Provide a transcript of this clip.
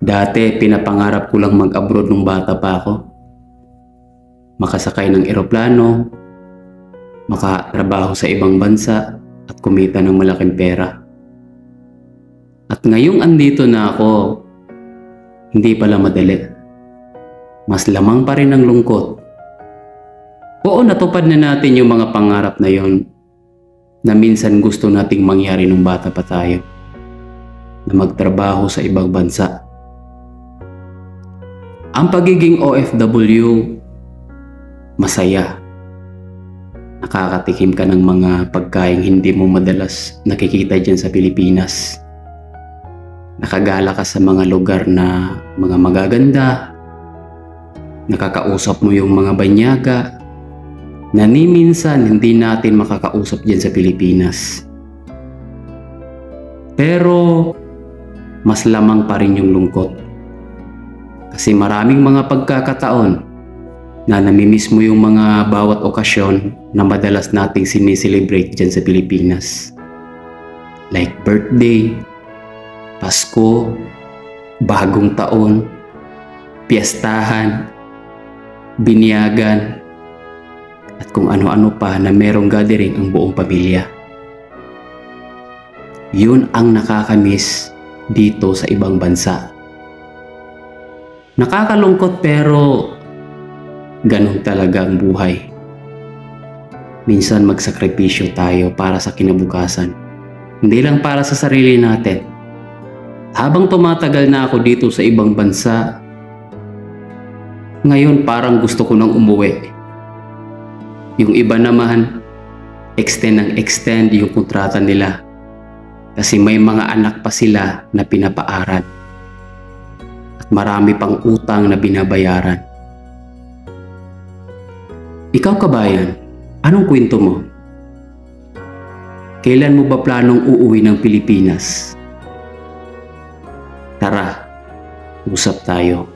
Dati, pinapangarap ko lang mag-abroad nung bata pa ako. Makasakay ng eroplano, makatrabaho sa ibang bansa, at kumita ng malaking pera. At ngayong andito na ako, hindi pala madali. Mas lamang pa rin ang lungkot. Oo, natupad na natin yung mga pangarap na yon na minsan gusto nating mangyari nung bata pa tayo, na magtrabaho sa ibang bansa. Ang pagiging OFW, masaya. Nakakatikim ka ng mga pagkain hindi mo madalas nakikita dyan sa Pilipinas. Nakagala ka sa mga lugar na mga magaganda. Nakakausap mo yung mga banyaga na ni minsan hindi natin makakausap dyan sa Pilipinas. Pero mas lamang pa rin yung lungkot. Kasi maraming mga pagkakataon na namimiss mo yung mga bawat okasyon na madalas nating sineselebrate dyan sa Pilipinas. Like birthday, Pasko, bagong taon, piyestahan, binyagan, at kung ano-ano pa na merong gathering ang buong pamilya. Yun ang nakakamiss dito sa ibang bansa. Nakakalungkot pero ganun talaga ang buhay. Minsan magsakripisyo tayo para sa kinabukasan. Hindi lang para sa sarili natin. Habang tumatagal na ako dito sa ibang bansa, ngayon parang gusto ko nang umuwi. Yung iba naman, extend yung kontrata nila. Kasi may mga anak pa sila na pinapaaral. At marami pang utang na binabayaran. Ikaw kabayan, anong kwento mo? Kailan mo ba planong uuwi ng Pilipinas? Tara, usap tayo.